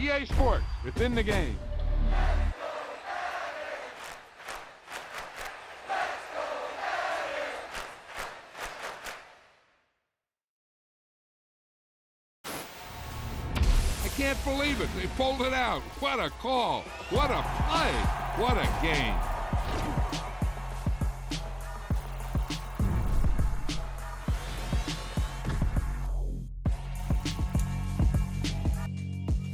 EA Sports, within the game. I can't believe it. They pulled it out. What a call. What a play. What a game.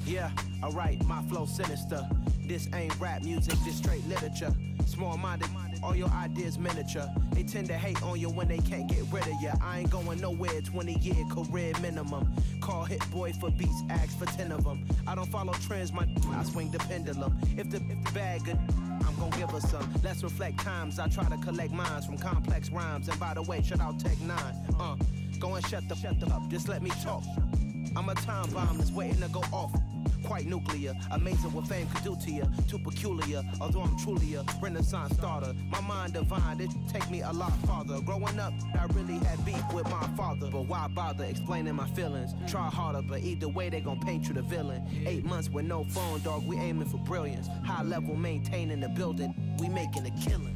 Yeah, alright, my flow sinister. This ain't rap music, this straight literature. Small-minded, all your ideas miniature. They tend to hate on you when they can't get rid of you. I ain't going nowhere, 20-year career minimum. Call Hit Boy for beats, ask for 10 of them. I don't follow trends, I swing the pendulum. If the bag good, I'm gon' give her some. Let's reflect times, I try to collect minds from complex rhymes. And by the way, shout out Tech 9. Go and shut the up, just let me talk. I'm a time bomb that's waiting to go off. Quite nuclear, amazing what fame could do to you. Too peculiar, although I'm truly a renaissance starter. My mind divine, it take me a lot farther. Growing up, I really had beef with my father. But why bother explaining my feelings? Try harder, but either way they gon' paint you the villain. 8 months with no phone, dog, we aiming for brilliance. High level maintaining the building, we making a killing.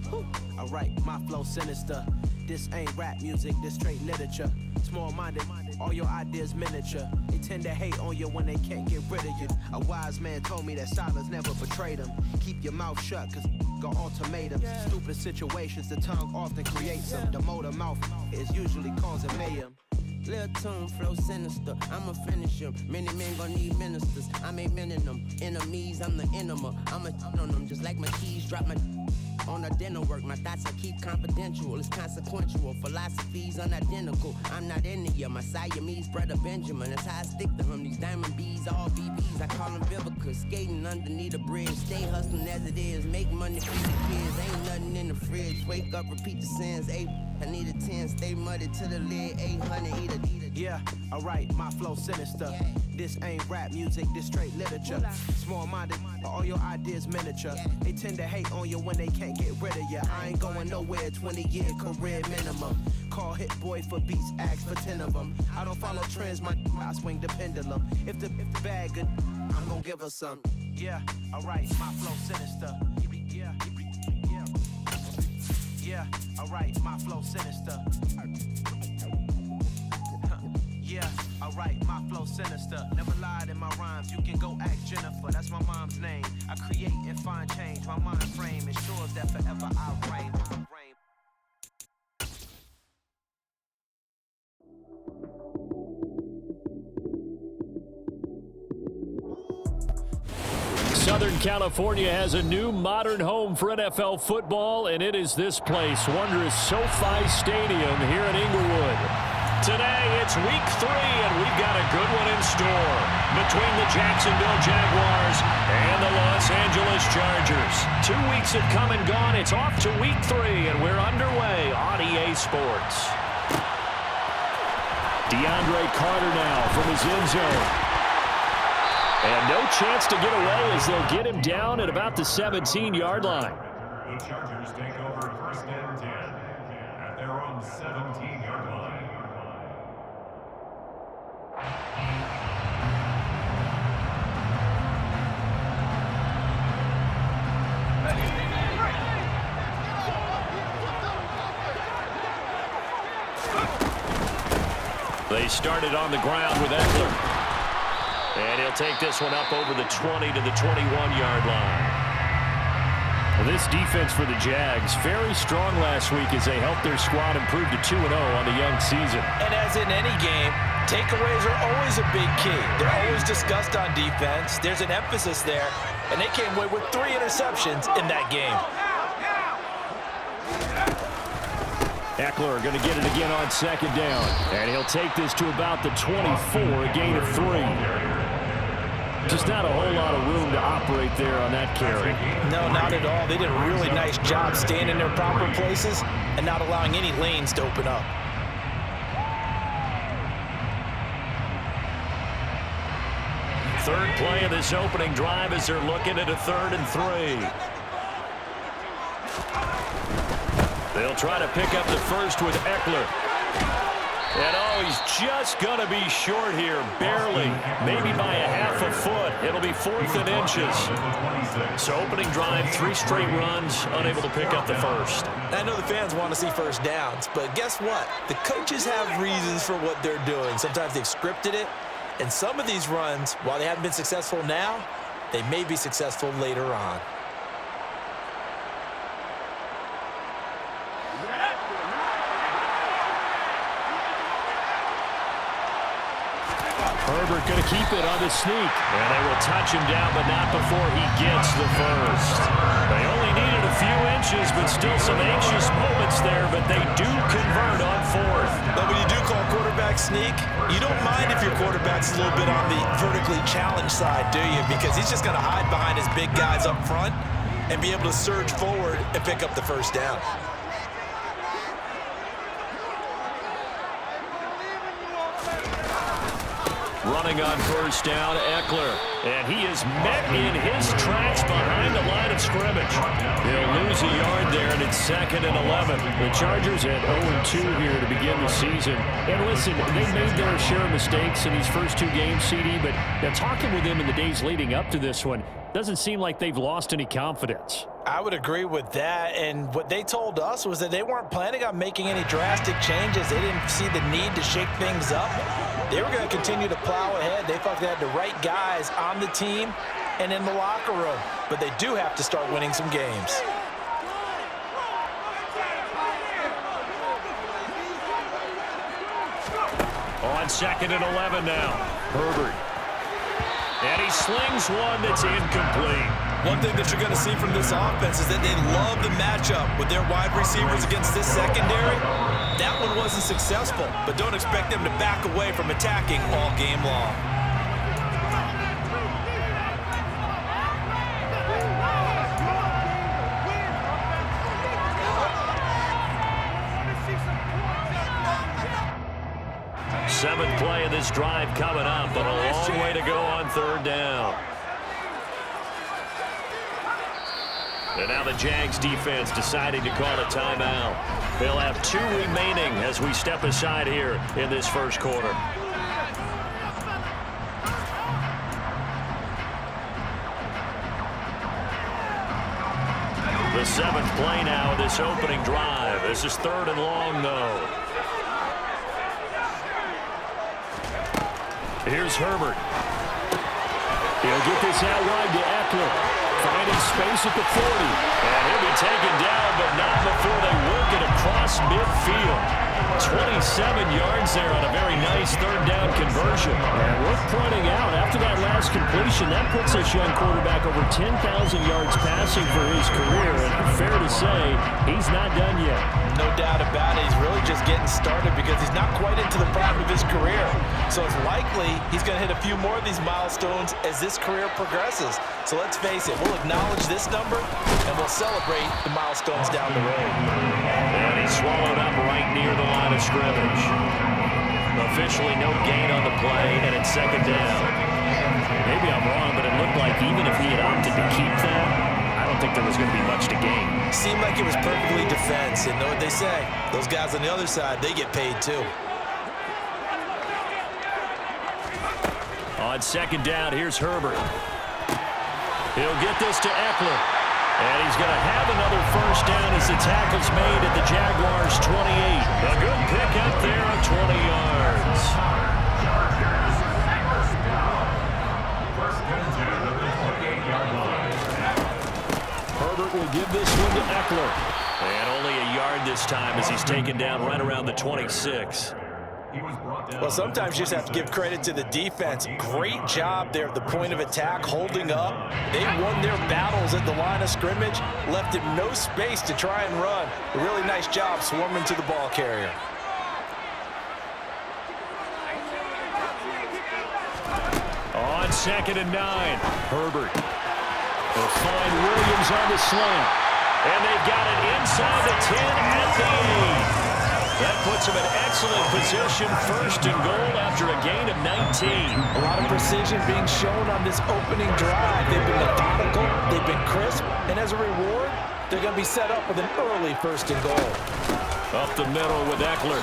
Alright, my flow sinister. This ain't rap music, this straight literature. Small-minded, all your ideas miniature. They tend to hate on you when they can't get rid of you. A wise man told me that silence never betrayed him. Keep your mouth shut, cause got ultimatums. Stupid situations, the tongue often creates them. The motor mouth is usually causing mayhem. Lil' tune, flow sinister, I'ma finish him. Many men gon' need ministers, I'm a men in them. Enemies, I'm the enema. I'ma on them, just like my keys, drop my on the dinner work. My thoughts I keep confidential, it's consequential. Philosophies unidentical, I'm not into you. My Siamese brother Benjamin, that's how I stick to him. These diamond bees, all BBs, I call them Vivica. Skating underneath a bridge, stay hustling as it is. Make money for the kids, ain't nothing in the fridge. Wake up, repeat the sins, I need a 10, stay muddy to the lid, 800, eat a. Yeah, alright, my flow sinister. This ain't rap music, this straight literature. Small-minded, all your ideas miniature. They tend to hate on you when they can't get rid of you. I ain't going nowhere, 20-year career minimum. Call Hit Boy for beats, ask for 10 of them. I don't follow trends, I swing the pendulum. If the bag good, I'm gon' give her some. Yeah, alright, my flow sinister. Yeah, alright, my flow sinister. Yeah, alright, my flow sinister. Never lied in my rhymes, you can go ask Jennifer. That's my mom's name. I create and find change. My mind frame ensures that forever I reign. Southern California has a new modern home for NFL football, and it is this place, wondrous SoFi Stadium here in Inglewood. Today, it's week 3, and we've got a good one in store between the Jacksonville Jaguars and the Los Angeles Chargers. 2 weeks have come and gone. It's off to week 3, and we're underway on EA Sports. DeAndre Carter now from his end zone. And no chance to get away as they'll get him down at about the 17-yard line. The Chargers take over 1st and 10 at their own 17-yard line. They started on the ground with Eckler. And he'll take this one up over the 20 to the 21-yard line. Well, this defense for the Jags, very strong last week as they helped their squad improve to 2-0 on the young season. And as in any game, takeaways are always a big key. They're always discussed on defense. There's an emphasis there, and they came away with 3 interceptions in that game. Eckler going to get it again on 2nd down. And he'll take this to about the 24, a gain of 3. Just not a whole lot of room to operate there on that carry. No, not at all. They did a really nice job staying in their proper places and not allowing any lanes to open up. Third play of this opening drive as they're looking at a 3rd and 3. They'll try to pick up the first with Eckler. And oh, he's just going to be short here, barely, maybe by a half a foot. It'll be 4th and inches. So opening drive, 3 straight runs, unable to pick up the first. I know the fans want to see first downs, but guess what? The coaches have reasons for what they're doing. Sometimes they've scripted it, and some of these runs, while they haven't been successful now, they may be successful later on. Herbert going to keep it on the sneak. And they will touch him down, but not before he gets the first. They only needed a few inches, but still some anxious moments there, but they do convert on 4th. But when you do call quarterback sneak, you don't mind if your quarterback's a little bit on the vertically challenged side, do you? Because he's just going to hide behind his big guys up front and be able to surge forward and pick up the first down. Running on first down, Eckler. And he is met in his tracks behind the line of scrimmage. He'll lose a yard there, and it's 2nd and 11. The Chargers at 0-2 here to begin the season. And listen, they made their share of mistakes in these first 2 games, CD, but talking with them in the days leading up to this one, doesn't seem like they've lost any confidence. I would agree with that, and what they told us was that they weren't planning on making any drastic changes. They didn't see the need to shake things up. They were going to continue to plow ahead. They thought they had the right guys on the team and in the locker room, but they do have to start winning some games. On 2nd and 11 now, Herbert. And he slings one that's incomplete. One thing that you're going to see from this offense is that they love the matchup with their wide receivers against this secondary. That one wasn't successful, but don't expect them to back away from attacking all game long. Seventh play of this drive coming up, but a long way to go on 3rd down. And now the Jags defense deciding to call a timeout. They'll have 2 remaining as we step aside here in this first quarter. The 7th play now of this opening drive. This is 3rd and long, though. Here's Herbert. He'll get this out wide to Eckler. Finding space at the 40. And he'll be taken down, but not before they work it across midfield. 27 yards there on a very nice 3rd down conversion. And worth pointing out, after that last completion, that puts this young quarterback over 10,000 yards passing for his career. And fair to say, he's not done yet. No doubt about it. He's really just getting started because he's not quite into the prime of his career. So it's likely he's going to hit a few more of these milestones as this career progresses. So let's face it, we'll acknowledge this number and we'll celebrate the milestones down the road. And he's swallowed up right near the line of scrimmage. Officially no gain on the play, and it's 2nd down. Maybe I'm wrong, but it looked like even if he had opted to keep that, I don't think there was going to be much to gain. Seemed like it was perfectly defense, and know what they say. Those guys on the other side, they get paid too. On 2nd down, here's Herbert. He'll get this to Eckler. And he's going to have another first down as the tackle's made at the Jaguars' 28. A good pickup there of 20 yards. Herbert will give this one to Eckler. And only a yard this time as he's taken down right around the 26. Well, sometimes you just have to give credit to the defense. Great job there at the point of attack, holding up. They won their battles at the line of scrimmage, left him no space to try and run. A really nice job swarming to the ball carrier. On 2nd and 9, Herbert will find Williams on the slant. And they've got it inside the 10 at the 8. That puts him in excellent position, 1st and goal after a gain of 19. A lot of precision being shown on this opening drive. They've been methodical, they've been crisp, and as a reward, they're going to be set up with an early 1st and goal. Up the middle with Eckler.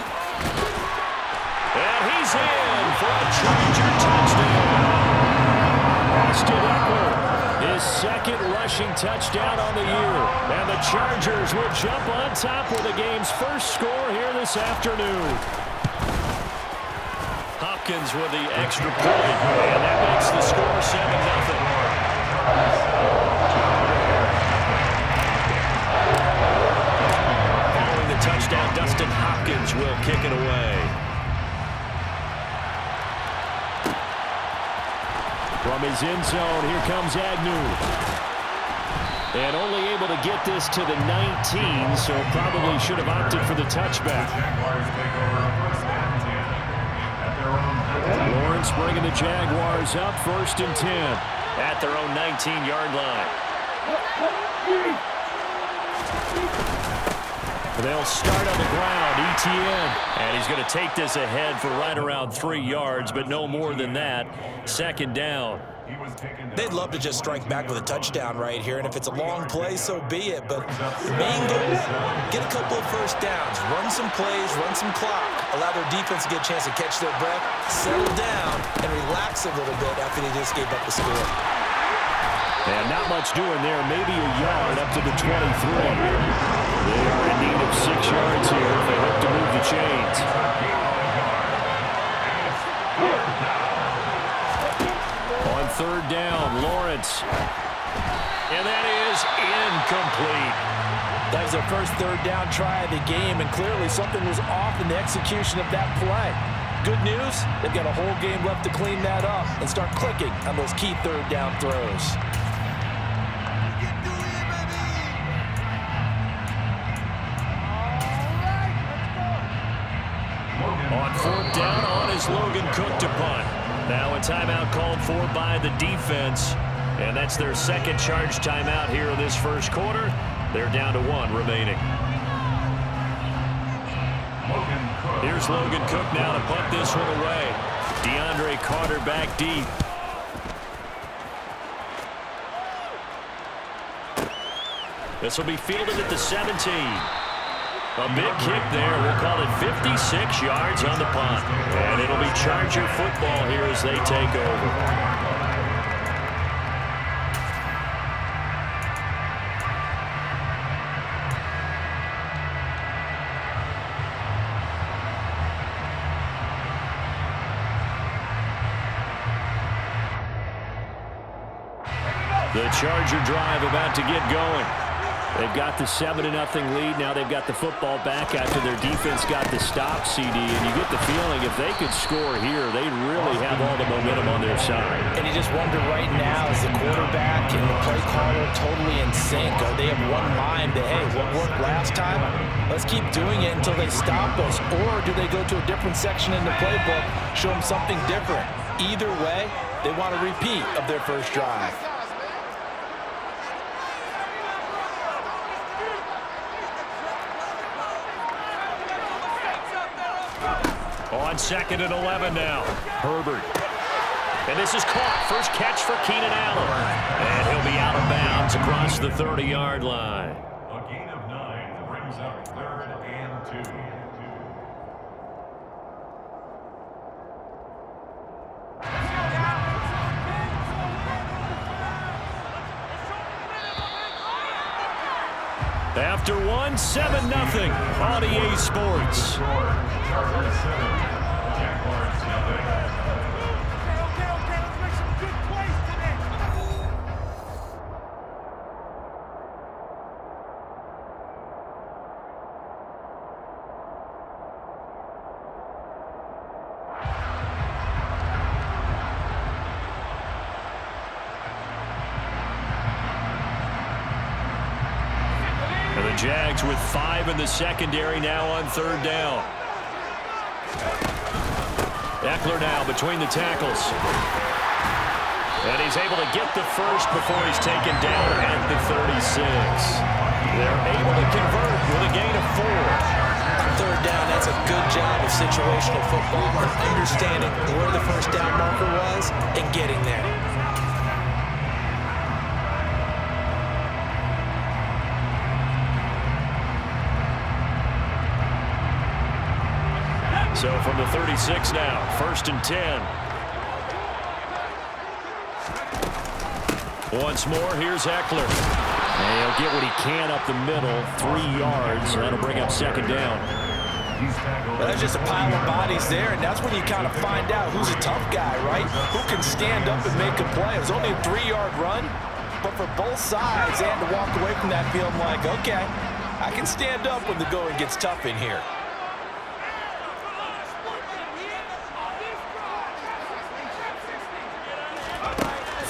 And he's in for a Charger touchdown. Austin Eckler, his second rushing touchdown on the year. And the Chargers will jump on top with the game's first score here this afternoon. Hopkins with the extra point, and that makes the score 7-0. Following the touchdown, Dustin Hopkins will kick it away. From his end zone, here comes Agnew. And only able to get this to the 19, so probably should have opted for the touchback. Lawrence bringing the Jaguars up 1st and 10 at their own 19-yard line. They'll start on the ground, ETN. And he's going to take this ahead for right around 3 yards, but no more than that. 2nd down. They'd love to just strike back with a touchdown right here, and if it's a long play, so be it. But the main goal, get a couple of first downs, run some plays, run some clock, allow their defense to get a chance to catch their breath, settle down, and relax a little bit after they just gave up the score. And not much doing there, maybe a yard up to the 23. They are in need of 6 yards here if they hope to move the chains. On 3rd down, Lawrence. And that is incomplete. That was their first 3rd down try of the game, and clearly something was off in the execution of that play. Good news, they've got a whole game left to clean that up and start clicking on those key 3rd down throws. On 4th down, on is Logan Cook to punt. Now a timeout called for by the defense. And that's their 2nd charge timeout here in this 1st quarter. They're down to 1 remaining. Here's Logan Cook now to punt this one away. DeAndre Carter back deep. This will be fielded at the 17. A big kick there. We'll call it 56 yards on the punt. And it'll be Charger football here as they take over. The Charger drive about to get going. They've got the 7-0 lead. Now they've got the football back after their defense got the stop, CD. And you get the feeling if they could score here, they'd really have all the momentum on their side. And you just wonder right now, is the quarterback and the play caller totally in sync? Are they of one mind that, hey, what worked last time? Let's keep doing it until they stop us. Or do they go to a different section in the playbook, show them something different? Either way, they want a repeat of their first drive. On 2nd and 11 now. Herbert. And this is caught. First catch for Keenan Allen. And he'll be out of bounds across the 30-yard line. A gain of 9 brings up 3rd and 2. After 1, 7-0 on EA Sports. Chargers 7, Jaguars 0. The Jags with 5 in the secondary now on 3rd down. Eckler now between the tackles. And he's able to get the first before he's taken down at the 36. They're able to convert with a gain of 4. On 3rd down, that's a good job of situational football, understanding where the first down marker was and getting there. So from the 36 now, 1st and 10. Once more, here's Eckler. And he'll get what he can up the middle, 3 yards. That'll bring up 2nd down. Well, that's just a pile of bodies there, and that's when you kind of find out who's a tough guy, right? Who can stand up and make a play. It was only a 3-yard run, but for both sides, they had to walk away from that field like, okay, I can stand up when the going gets tough in here.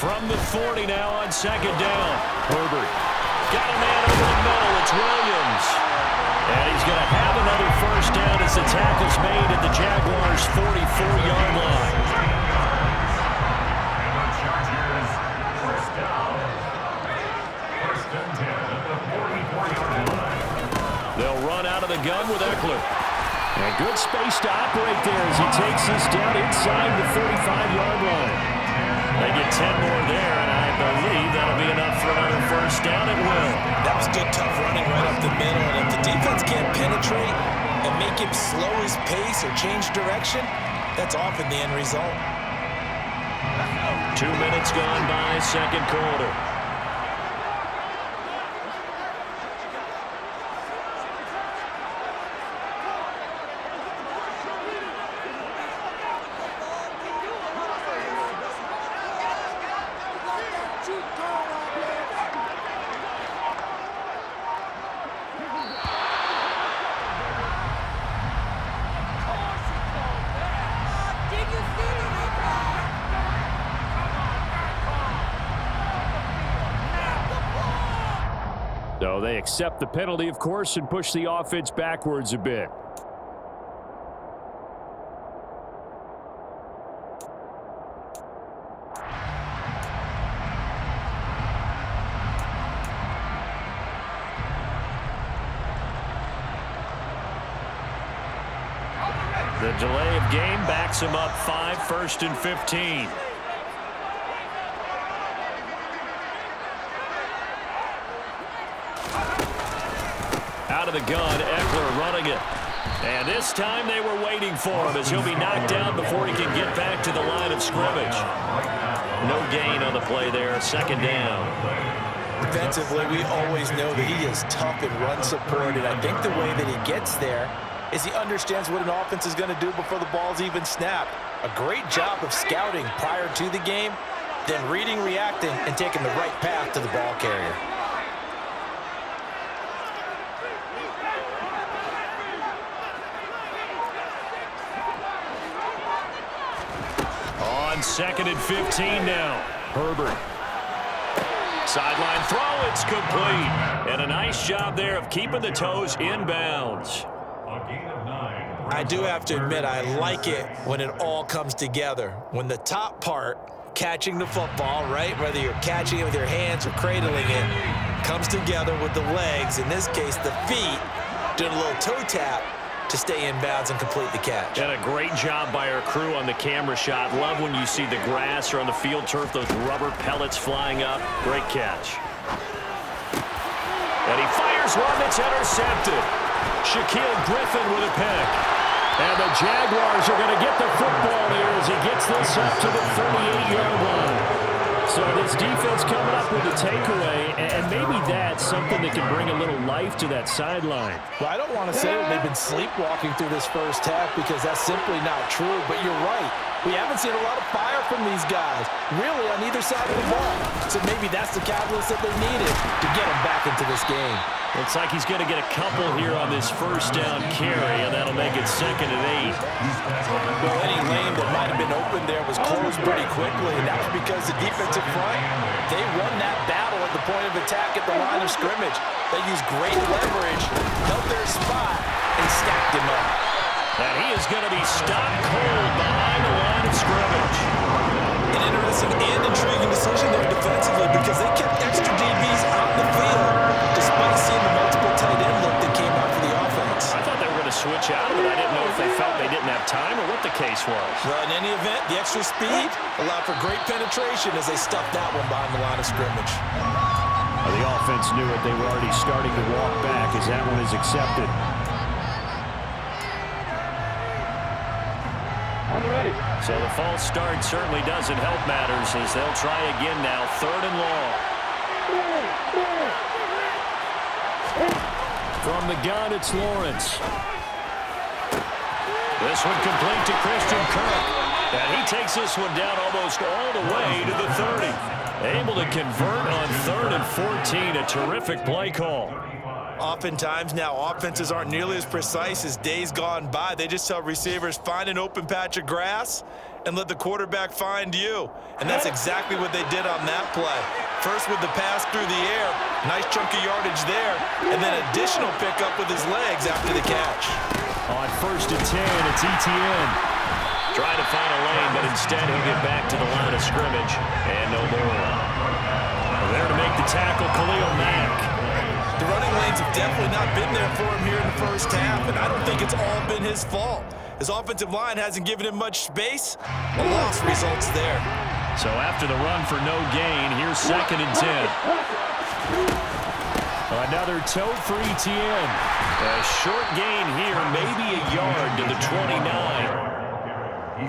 From the 40 now on 2nd down. Herbert got a man over the middle. It's Williams. And he's going to have another 1st down as the tackle's made at the Jaguars' 44-yard line. They'll run out of the gun with Eckler. And good space to operate there as he takes this down inside the 35-yard line. They get 10 more there, and I believe that'll be enough for another 1st down. It will. That was good, tough running right up the middle, and if the defense can't penetrate and make him slow his pace or change direction, that's often the end result. 2 minutes gone by, 2nd quarter. So they accept the penalty, of course, and push the offense backwards a bit. The delay of game backs him up 5, 1st and 15. Out of the gun, Eckler running it. And this time they were waiting for him as he'll be knocked down before he can get back to the line of scrimmage. No gain on the play there, 2nd down. Defensively, we always know that he is tough and run support, and I think the way that he gets there is he understands what an offense is going to do before the ball's even snapped. A great job of scouting prior to the game, then reading, reacting, and taking the right path to the ball carrier. On 2nd and 15 now. Herbert. Sideline throw, it's complete. And a nice job there of keeping the toes inbounds. I do have to admit, I like it when it all comes together. When the top part, catching the football, right, whether you're catching it with your hands or cradling it, comes together with the legs, in this case the feet, doing a little toe tap to stay in bounds and complete the catch. And a great job by our crew on the camera shot. Love when you see the grass or on the field turf, those rubber pellets flying up. Great catch. And he fires one that's intercepted. Shaquille Griffin with a pick. And the Jaguars are going to get the football here as he gets this up to the 38-yard line. So this defense coming up with a takeaway, and maybe that's something that can bring a little life to that sideline. Well, I don't want to say that they've been sleepwalking through this first half because that's simply not true, but you're right. We haven't seen a lot of fire from these guys, really, on either side of the ball. So maybe that's the catalyst that they needed to get them back into this game. Looks like he's going to get a couple here on this 1st down carry, and that'll make it 2nd and 8. Well, any lane that might have been open there was closed pretty quickly, and that's because the defensive front, they won that battle at the point of attack at the line of scrimmage. They used great leverage, held their spot, and stacked him up. And he is going to be stopped cold behind the line of scrimmage. An interesting and intriguing decision there defensively because they kept extra DBs on the field despite seeing the multiple tight end look that came out for the offense. I thought they were going to switch out of it. I didn't know if they felt they didn't have time or what the case was. Well, in any event, the extra speed allowed for great penetration as they stuffed that one behind the line of scrimmage. Well, the offense knew it. They were already starting to walk back as that one is accepted. So the false start certainly doesn't help matters as they'll try again now. 3rd and long. From the gun, it's Lawrence. This one complete to Christian Kirk. And he takes this one down almost all the way to the 30. Able to convert on 3rd and 14. A terrific play call. Oftentimes now, offenses aren't nearly as precise as days gone by. They just tell receivers, find an open patch of grass and let the quarterback find you. And that's exactly what they did on that play. First with the pass through the air, nice chunk of yardage there, and then additional pickup with his legs after the catch. On 1st and 10, it's Etienne. Trying to find a lane, but instead he'll get back to the line of scrimmage. And no more. There to make the tackle, Khalil Mack. The running lanes have definitely not been there for him here in the first half, and I don't think it's all been his fault. His offensive line hasn't given him much space. A loss results there. So after the run for no gain, here's 2nd and 10. Another toe for Etienne. A short gain here, maybe a yard to the 29.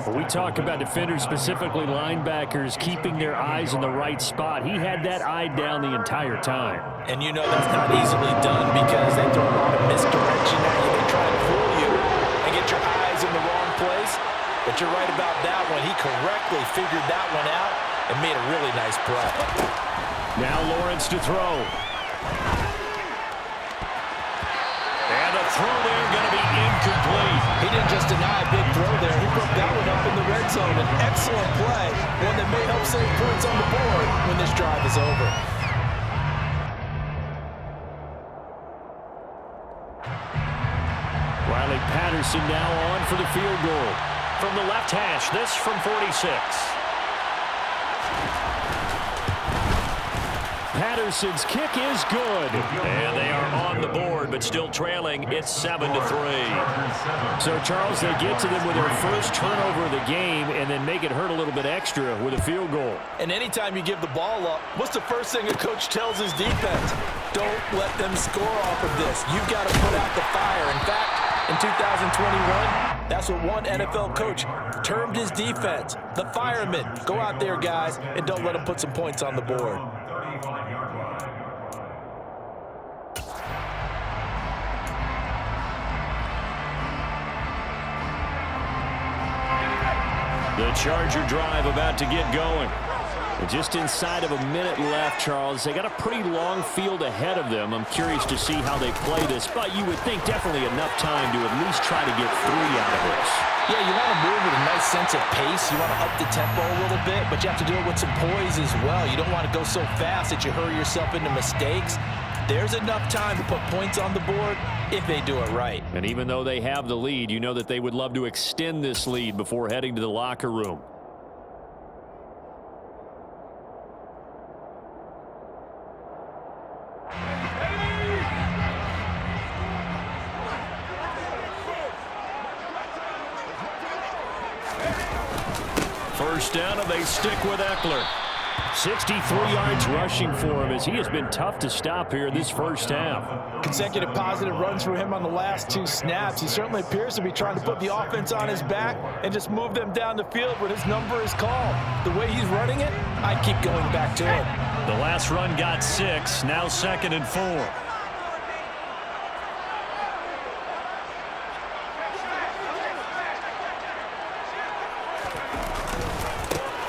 When we talk about defenders, specifically linebackers, keeping their eyes in the right spot, he had that eye down the entire time. And you know that's not easily done because they throw a lot of misdirection at you. They try to fool you and get your eyes in the wrong place. But you're right about that one. He correctly figured that one out and made a really nice play. Now Lawrence to throw. And the throw there going to be incomplete. He didn't just deny a big throw there. He broke that one up in the red zone. An excellent play, one that may help save points on the board when this drive is over. Riley Patterson now on for the field goal. From the left hash, this from 46. Patterson's kick is good. And they are on the board, but still trailing. It's 7-3. So, Charles, they get to them with their first turnover of the game and then make it hurt a little bit extra with a field goal. And anytime you give the ball up, what's the first thing a coach tells his defense? Don't let them score off of this. You've got to put out the fire. In fact, in 2021, that's what one NFL coach termed his defense. The firemen. Go out there, guys, and don't let them put some points on the board. The Charger drive about to get going. And just inside of a minute left, Charles. They got a pretty long field ahead of them. I'm curious to see how they play this, but you would think definitely enough time to at least try to get 3 out of this. Yeah, you want to move with a nice sense of pace. You want to up the tempo a little bit, but you have to do it with some poise as well. You don't want to go so fast that you hurry yourself into mistakes. There's enough time to put points on the board if they do it right. And even though they have the lead, you know that they would love to extend this lead before heading to the locker room. First down, and they stick with Eckler. 63 yards rushing for him as he has been tough to stop here this first half. Consecutive positive runs for him on the last 2 snaps. He certainly appears to be trying to put the offense on his back and just move them down the field when his number is called. The way he's running it, I'd keep going back to him. The last run got 6, now 2nd and 4.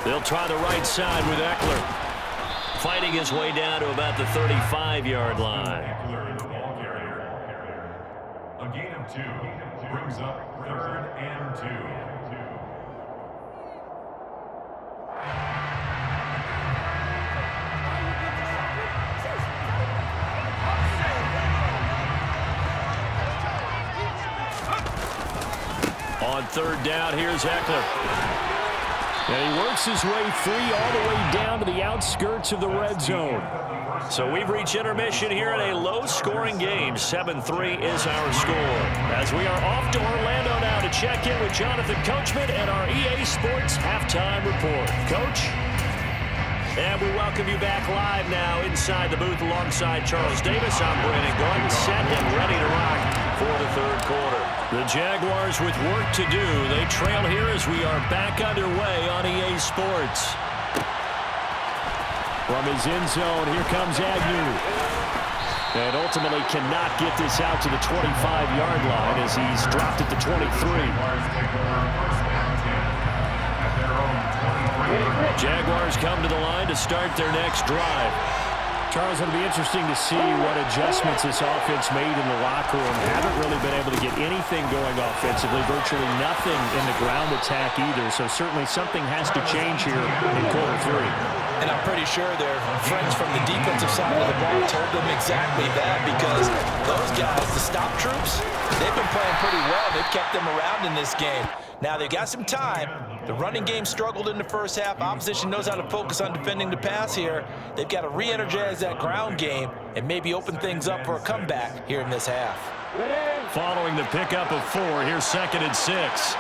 They'll try the right side with Eckler. Fighting his way down to about the 35-yard line. Eckler, the ball carrier. A gain of 2 brings up 3rd and 2. On 3rd down, here's Eckler. And he works his way free all the way down to the outskirts of the red zone. So we've reached intermission here in a low-scoring game. 7-3 is our score. As we are off to Orlando now to check in with Jonathan Coachman and our EA Sports Halftime Report. Coach? And we welcome you back live now inside the booth alongside Charles Davis. I'm Brandon Gordon, set and ready to rock for the third quarter. The Jaguars with work to do. They trail here as we are back underway on EA Sports. From his end zone, here comes Agnew. And ultimately cannot get this out to the 25-yard line as he's dropped at the 23. Jaguars come to the line to start their next drive. Charles, it'll be interesting to see what adjustments this offense made in the locker room. Haven't really been able to get anything going offensively, virtually nothing in the ground attack either. So certainly something has to change here in quarter three. And I'm pretty sure their friends from the defensive side of the ball told them exactly that, because those guys, the stop troops, they've been playing pretty well. They've kept them around in this game. Now they've got some time. The running game struggled in the first half. Opposition knows how to focus on defending the pass here. They've got to re-energize that ground game and maybe open things up for a comeback here in this half. Following the pickup of 4, here's 2nd and 6.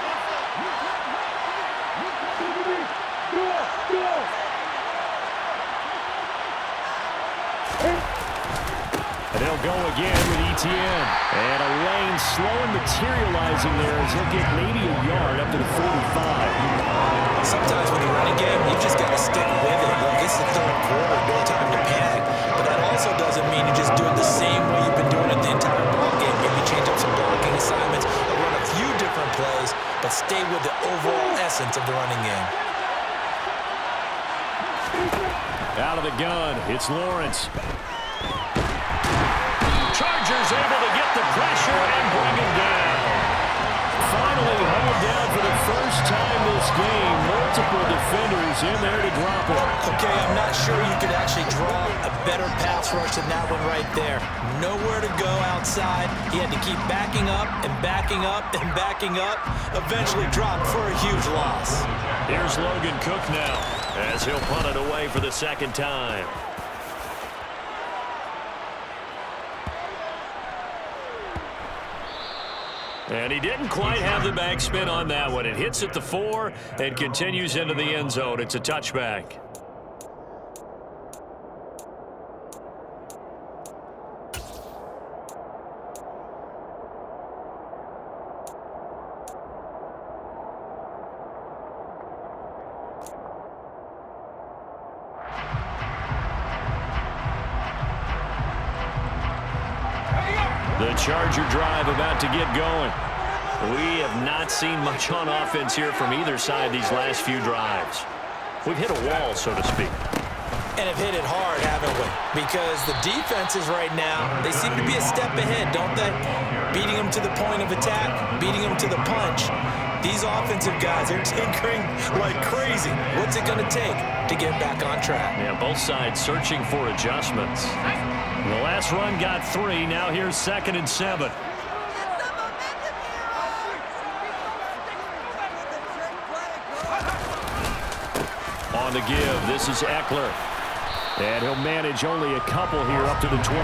And they'll go again with Etienne. And a lane slow and materializing there as he'll get maybe a yard up to the 45. Sometimes with the running game, you just got to stick with it. Look, it's the third quarter, no time to panic. But that also doesn't mean you just do it the same way you've been doing it the entire ball game. Maybe change up some blocking assignments or run a few different plays, but stay with the overall essence of the running game. Out of the gun, it's Lawrence. Chargers able to get the pressure and bring him down. Finally hauled down for the first time this game. Multiple defenders in there to drop him. Okay, I'm not sure you could actually draw a better pass rush than that one right there. Nowhere to go outside. He had to keep backing up and backing up and backing up. Eventually dropped for a huge loss. Here's Logan Cook now as he'll punt it away for the second time. And he didn't quite have the backspin on that one. It hits at the 4 and continues into the end zone. It's a touchback. The Charger drive about to get going. We have not seen much on offense here from either side these last few drives. We've hit a wall, so to speak. And have hit it hard, haven't we? Because the defenses right now, they seem to be a step ahead, don't they? Beating them to the point of attack, beating them to the punch. These offensive guys are tinkering like crazy. What's it going to take to get back on track? Yeah, both sides searching for adjustments. The last run got 3. Now here's 2nd and 7. On the give, this is Eckler. And he'll manage only a couple here up to the 25.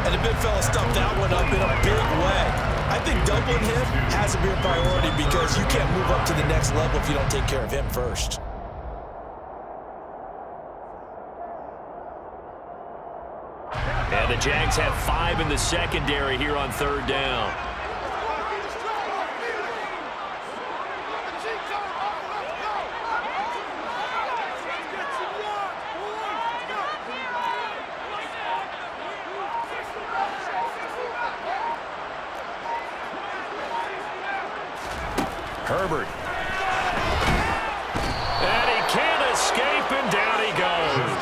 And the big fella stuffed that one up in a big way. I think doubling him has to be a priority because you can't move up to the next level if you don't take care of him first. And the Jags have 5 in the secondary here on 3rd down. Herbert. And he can't escape, and down he goes.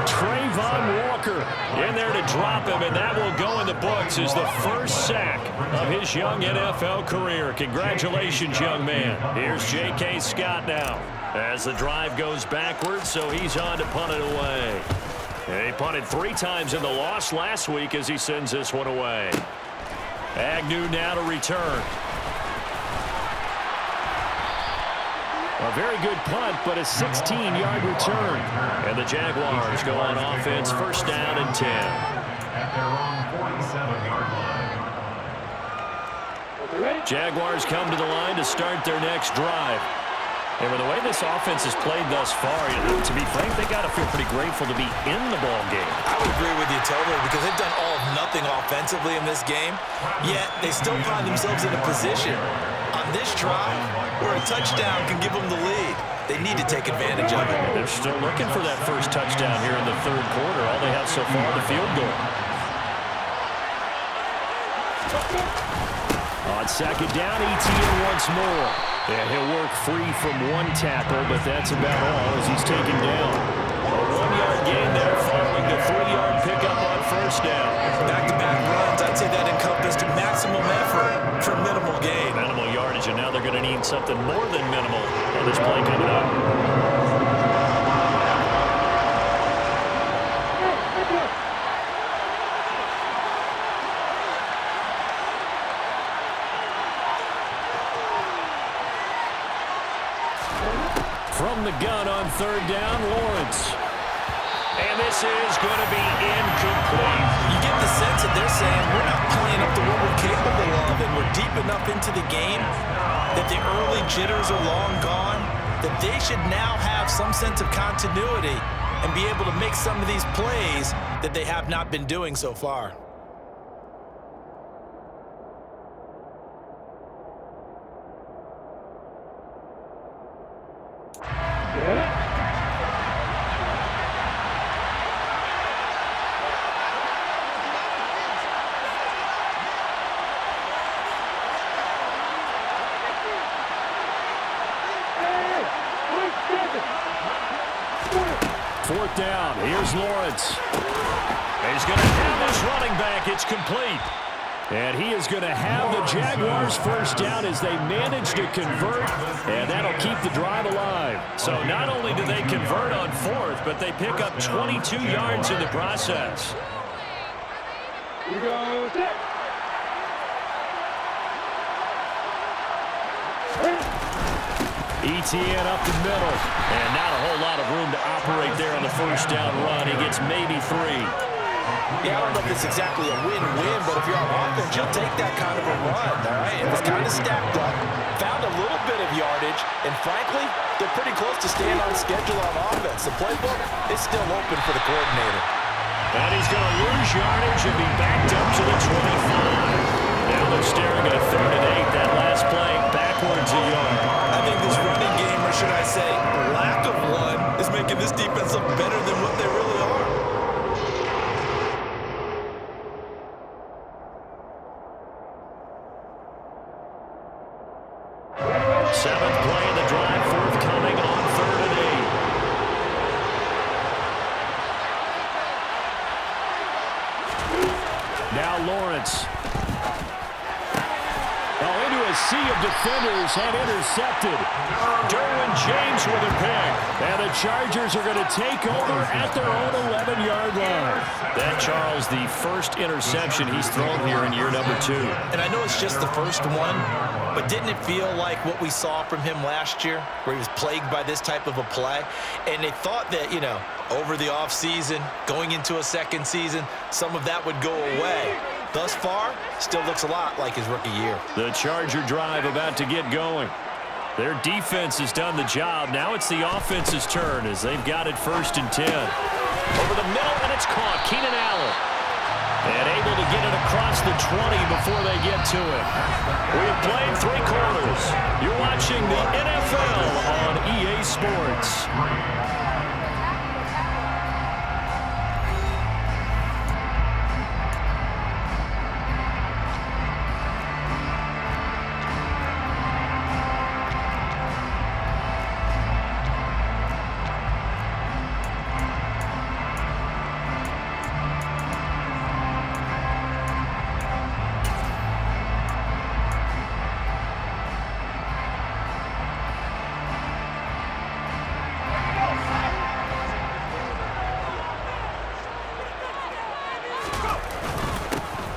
Trayvon Walker in there to drop him, and that will go in the books as the first sack of his young NFL career. Congratulations, young man. Here's J.K. Scott now as the drive goes backwards, so he's on to punt it away. And he punted 3 times in the loss last week as he sends this one away. Agnew now to return. A very good punt, but a 16-yard return. And the Jaguars go on offense, 1st down and 10. At their own 47-yard line. Jaguars come to the line to start their next drive. And with the way this offense has played thus far, to be frank, they got to feel pretty grateful to be in the ball game. I would agree with you totally because they've done all of nothing offensively in this game, yet they still find themselves in a position on this drive where a touchdown can give them the lead. They need to take advantage of it. They're still looking for that first touchdown here in the third quarter. All they have so far, the field goal. On second down, ETN once more. Yeah, he'll work free from one tackle, but that's about all as he's taken down. A 1-yard gain there following the 3-yard pickup on first down. Back-to-back runs, I'd say that encompassed maximum effort for minimal gain. Minimal yardage, and now they're going to need something more than minimal on this play coming up. From the gun on third down, Lawrence. And this is going to be incomplete. You get the sense that they're saying we're not playing up to what we're capable of, and we're deep enough into the game that the early jitters are long gone, that they should now have some sense of continuity and be able to make some of these plays that they have not been doing so far. Fourth down. Here's Lawrence. He's going to have his running back. It's complete. And he is going to have the Jaguars first down as they manage to convert, and that'll keep the drive alive. So not only do they convert on fourth, but they pick up 22 yards in the process. Here goes it. ETN up the middle, and not a whole lot of room to operate there on the first down run. He gets maybe 3. Yeah, I don't know if it's exactly a win-win, but if you're on offense, you'll take that kind of a run, all right? It was kind of stacked up, found a little bit of yardage, and frankly, they're pretty close to staying on schedule on offense. The playbook is still open for the coordinator. And he's going to lose yardage and be backed up to the 25. Now they're staring at a 3rd and 8. That last play, backwards a yard. I think this running game, or should I say lack of one, is making this defense look better than what they really are. Seventh play of the drive, forthcoming on 3rd and 8. Now Lawrence. Into a sea of defenders and intercepted. Derwin James with a pick. And the Chargers are going to take over at their own 11-yard line. That, Charles, the first interception he's thrown here in year number 2. And I know it's just the first one, but didn't it feel like what we saw from him last year, where he was plagued by this type of a play? And they thought that, you know, over the offseason, going into a second season, some of that would go away. Thus far, still looks a lot like his rookie year. The Charger drive about to get going. Their defense has done the job. Now it's the offense's turn as they've got it 1st and 10. Over the middle, and it's caught. Keenan Allen. And able to get it across the 20 before they get to it. We have played 3 quarters. You're watching the NFL on EA Sports.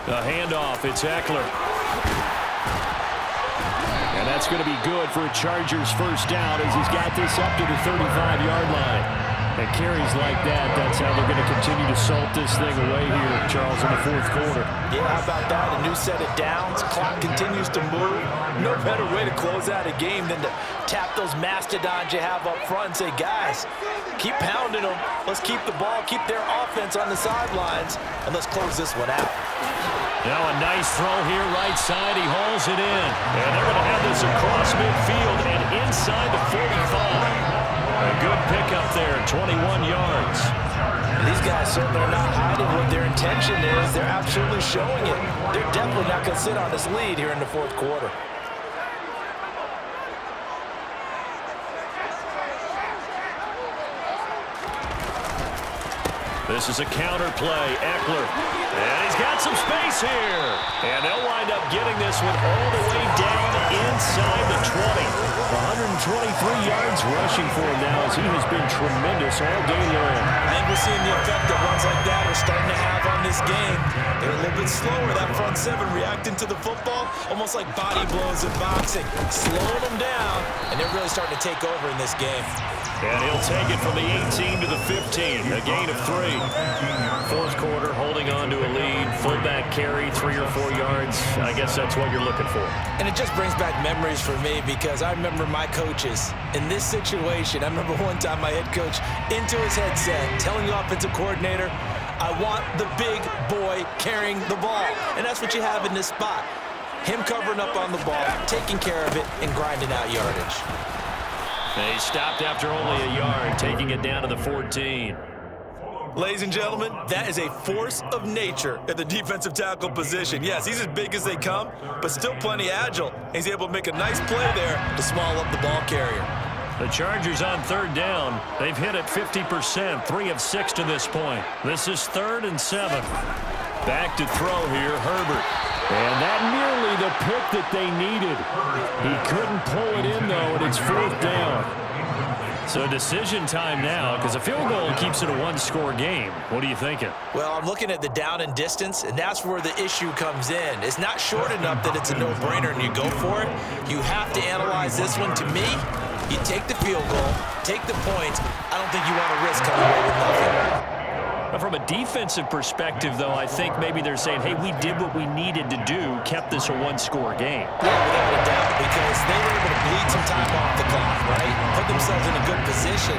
A handoff, it's Eckler. And that's going to be good for a Chargers first down as he's got this up to the 35-yard line. And carries like that, that's how they're going to continue to salt this thing away here, Charles, in the fourth quarter. Yeah, how about that? A new set of downs. Clock continues to move. No better way to close out a game than to tap those mastodons you have up front and say, guys, keep pounding them. Let's keep the ball, keep their offense on the sidelines, and let's close this one out. Now a nice throw here, right side. He hauls it in. And they're going to have this across midfield and inside the 45. A good pickup there, 21 yards. These guys certainly are not hiding what their intention is. They're absolutely showing it. They're definitely not going to sit on this lead here in the fourth quarter. This is a counter play. Eckler. And he's got some space here. And they'll wind up getting this one all the way down inside the 20. 123 yards rushing for him now as he has been tremendous all day long. I think we're seeing the effect that runs like that are starting to have on this game. They're a little bit slower, that front seven, reacting to the football, almost like body blows in boxing. Slowing them down, and they're really starting to take over in this game. And he'll take it from the 18 to the 15, a gain of 3. Fourth quarter, holding on to a lead. Fullback carry, 3 or 4 yards. I guess that's what you're looking for. And it just brings back memories for me because I remember my coaches in this situation. I remember one time my head coach into his headset telling the offensive coordinator, I want the big boy carrying the ball. And that's what you have in this spot. Him covering up on the ball, taking care of it, and grinding out yardage. They stopped after only a yard, taking it down to the 14. Ladies and gentlemen, that is a force of nature at the defensive tackle position. Yes, he's as big as they come, but still plenty agile. He's able to make a nice play there to small up the ball carrier. The Chargers on third down. They've hit it 50%, 3 of 6 to this point. This is 3rd and 7. Back to throw here, Herbert. And that nearly the pick that they needed. He couldn't pull it in, though, and it's 4th down. So decision time now, because a field goal keeps it a one-score game. What are you thinking? Well, I'm looking at the down and distance, and that's where the issue comes in. It's not short enough that it's a no-brainer and you go for it. You have to analyze this one. To me, you take the field goal, take the points. I don't think you want to risk coming away with nothing. From a defensive perspective, though, I think maybe they're saying, hey, we did what we needed to do, kept this a one-score game. Yeah, without a doubt, because they were able to bleed some time off the clock, right? Put themselves in a good position,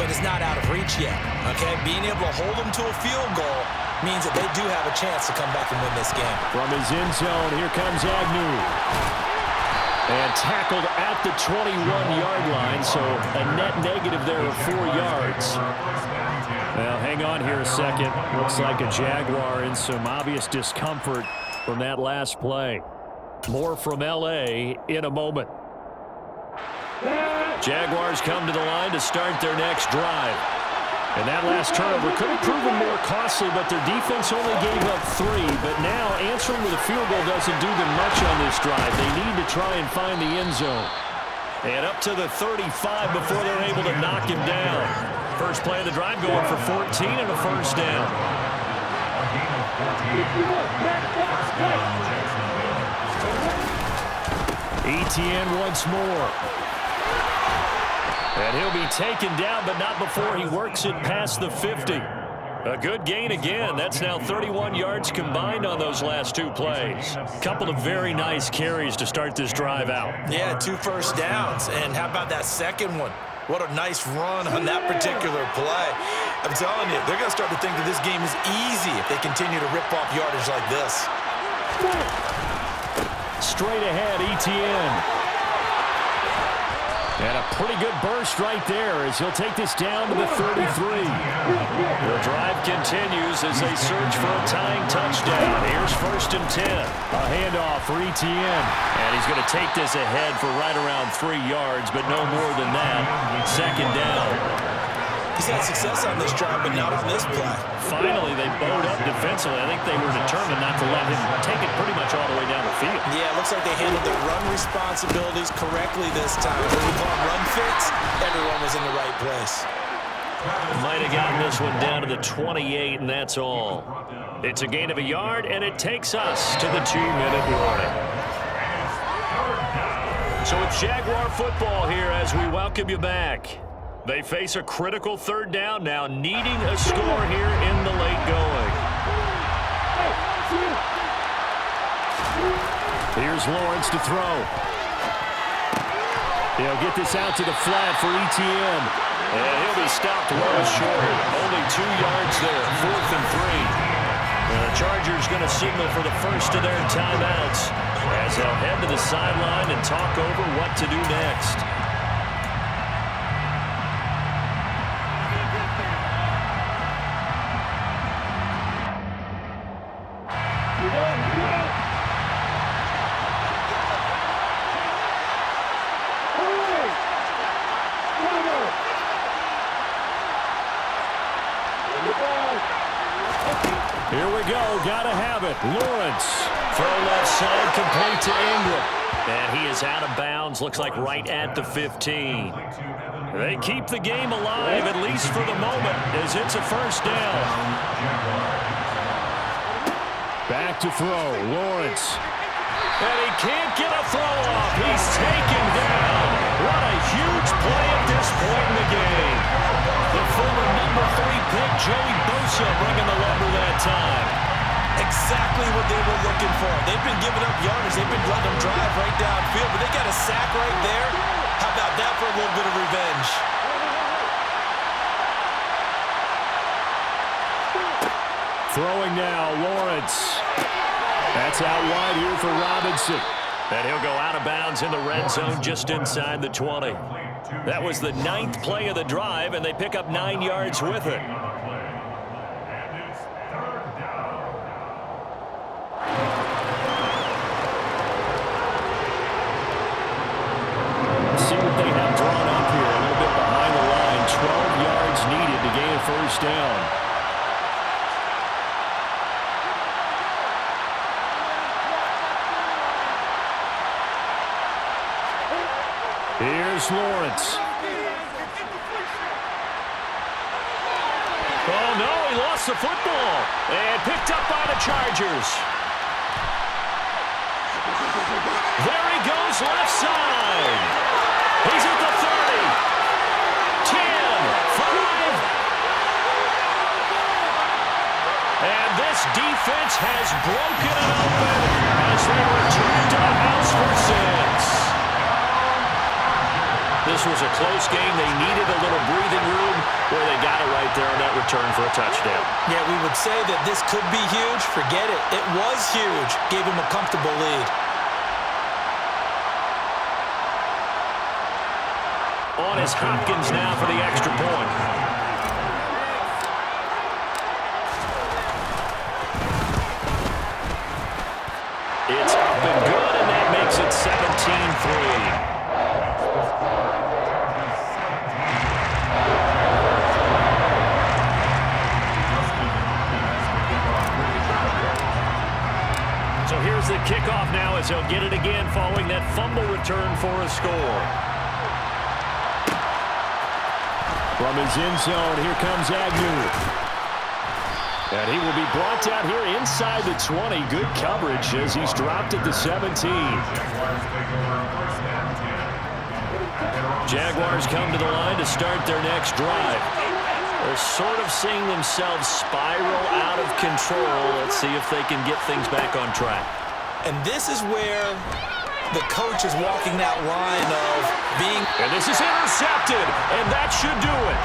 but it's not out of reach yet, okay? Being able to hold them to a field goal means that they do have a chance to come back and win this game. From his end zone, here comes Agnew. And tackled at the 21-yard line, so a net negative there of 4 yards. Well, hang on here a second. Looks like a Jaguar in some obvious discomfort from that last play. More from L.A. in a moment. Jaguars come to the line to start their next drive. And that last turnover could have proven more costly, but their defense only gave up 3. But now answering with a field goal doesn't do them much on this drive. They need to try and find the end zone. And up to the 35 before they're able to knock him down. First play of the drive going for 14 and a first down. Etienne once more. And he'll be taken down, but not before he works it past the 50. A good gain again. That's now 31 yards combined on those last 2 plays. Couple of very nice carries to start this drive out. Yeah, 2 first downs. And how about that second one? What a nice run on that particular play. I'm telling you, they're going to start to think that this game is easy if they continue to rip off yardage like this. Straight ahead, Etienne. And a pretty good burst right there as he'll take this down to the 33. The drive continues as they search for a tying touchdown. Here's 1st and 10. A handoff for Etienne. And he's going to take this ahead for right around 3 yards, but no more than that. 2nd down. He's had success on this drive, but not on this play. Finally, they bowed up defensively. I think they were determined not to let him take it pretty much all the way down the field. Yeah, it looks like they handled their run responsibilities correctly this time. When we call them run fits, everyone was in the right place. Might have gotten this one down to the 28, and that's all. It's a gain of a yard, and it takes us to the 2-minute warning. So it's Jaguar football here as we welcome you back. They face a critical third down now, needing a score here in the late going. Here's Lawrence to throw. He'll get this out to the flat for Etienne. And he'll be stopped well short. Only 2 yards there, 4th and 3. The Chargers going to signal for the first of their timeouts as they'll head to the sideline and talk over what to do next. Here we go. Gotta have it. Lawrence. Throw left side, complete to Ingram. And he is out of bounds. Looks like right at the 15. They keep the game alive, at least for the moment, as it's a first down. Back to throw. Lawrence. And he can't get a throw off. He's taken down. What a huge play at this point in the game. The former number 3 pick, Joey Bosa, bringing the lumber that time. Exactly what they were looking for. They've been giving up yardage. They've been letting them drive right downfield, but they got a sack right there. How about that for a little bit of revenge? Throwing now, Lawrence. That's out wide here for Robinson. And he'll go out of bounds in the red zone just inside the 20. That was the 9th play of the drive, and they pick up 9 yards with it. See what they have drawn up here. A little bit behind the line. 12 yards needed to gain a first down. Here's Lawrence. Oh, no, he lost the football. And picked up by the Chargers. There he goes, left side. He's at the 30. 10, 5. And this defense has broken it open as they return to the house for 6. This was a close game. They needed a little breathing room where they got it right there on that return for a touchdown. Yeah, we would say that this could be huge. Forget it. It was huge. Gave him a comfortable lead. On is Hopkins now for the extra point. It's up and good, and that makes it 17-3. So here's the kickoff now as he'll get it again following that fumble return for a score. From his end zone, here comes Agnew. And he will be brought down here inside the 20. Good coverage as he's dropped at the 17. Jaguars come to the line to start their next drive. They're sort of seeing themselves spiral out of control. Let's see if they can get things back on track. And this is where the coach is walking that line of being... And this is intercepted, and that should do it.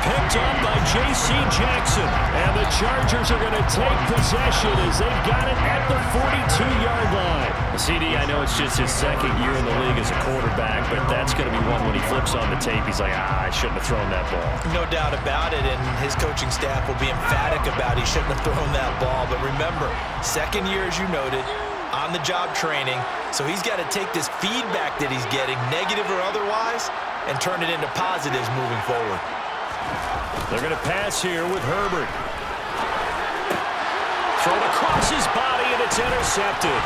Picked up by J.C. Jackson, and the Chargers are going to take possession as they've got it at the 42-yard line. CD, I know it's just his second year in the league as a quarterback, but that's going to be one when he flips on the tape, he's like, I shouldn't have thrown that ball. No doubt about it, and his coaching staff will be emphatic about he shouldn't have thrown that ball. But remember, second year, as you noted, on-the-job training, so he's got to take this feedback that he's getting, negative or otherwise, and turn it into positives moving forward. They're going to pass here with Herbert. Thrown across his body, and it's intercepted.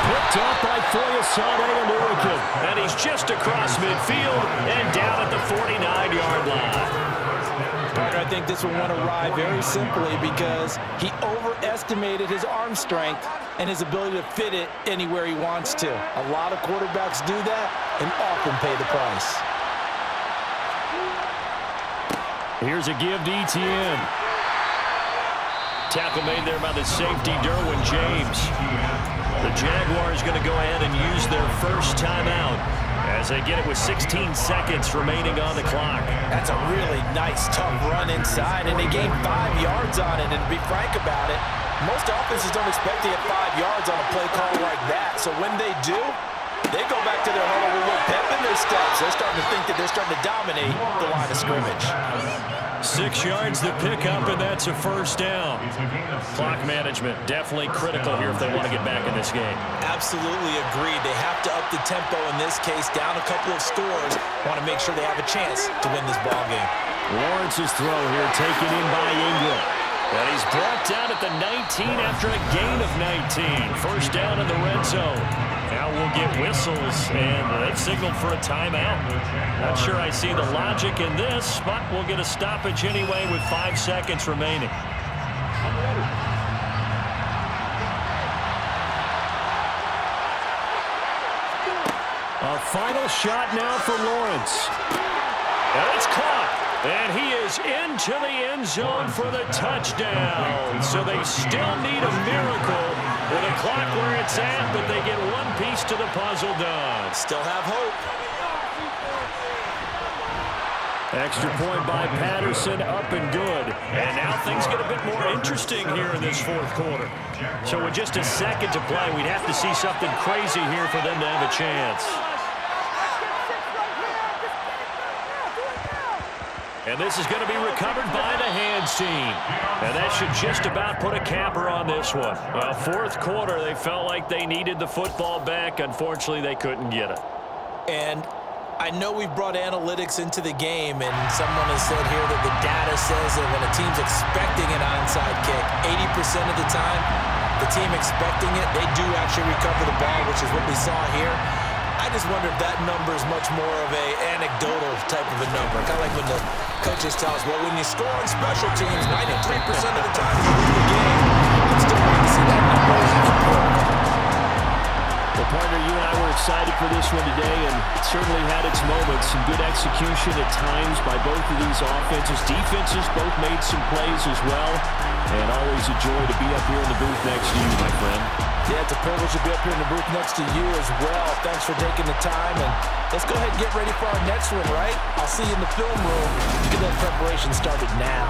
Picked up by Foyesade Oluokun. And he's just across midfield and down at the 49-yard line. I think this one went awry very simply because he overestimated his arm strength and his ability to fit it anywhere he wants to. A lot of quarterbacks do that and often pay the price. Here's a give to Etienne. Tackle made there by the safety, Derwin James. The Jaguars going to go ahead and use their first timeout as they get it with 16 seconds remaining on the clock. That's a really nice, tough run inside, and they gained 5 yards on it. And to be frank about it, most offenses don't expect to get 5 yards on a play call like that. So when they do, they go back to their huddle with a little pep in their steps. They're starting to think that they're starting to dominate the line of scrimmage. 6 yards to pick up, and that's a first down. Clock management definitely critical here if they want to get back in this game. Absolutely agreed. They have to up the tempo in this case, down a couple of scores. Want to make sure they have a chance to win this ball game. Lawrence's throw here taken in by Ingram. And he's brought down at the 19 after a gain of 19. First down in the red zone. Now we'll get whistles, and they've signaled for a timeout. Not sure I see the logic in this, but we'll get a stoppage anyway with 5 seconds remaining. A final shot now for Lawrence. And it's caught. And he is into the end zone for the touchdown. So they still need a miracle with a clock where it's at, but they get one piece to the puzzle done. Still have hope. Extra point by Patterson, up and good. And now things get a bit more interesting here in this fourth quarter. So with just a second to play, we'd have to see something crazy here for them to have a chance. And this is going to be recovered by the hands team. And that should just about put a capper on this one. Well, fourth quarter, they felt like they needed the football back. Unfortunately, they couldn't get it. And I know we've brought analytics into the game, and someone has said here that the data says that when a team's expecting an onside kick, 80% of the time, the team expecting it, they do actually recover the ball, which is what we saw here. I just wonder if that number is much more of a anecdotal type of a number. Kind of like when the coaches tell us, well, when you score on special teams, 93% of the time you win the game. I'm still waiting to see that number. Well, partner, you and I were excited for this one today, and it certainly had its moments. Some good execution at times by both of these offenses. Defenses both made some plays as well. And always a joy to be up here in the booth next to you, my friend. Yeah, it's a privilege to be up here in the booth next to you as well. Thanks for taking the time, and let's go ahead and get ready for our next one, right? I'll see you in the film room. Get that preparation started now.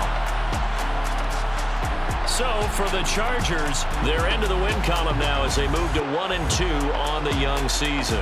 So, for the Chargers, they're into the win column now as they move to 1-2 on the young season.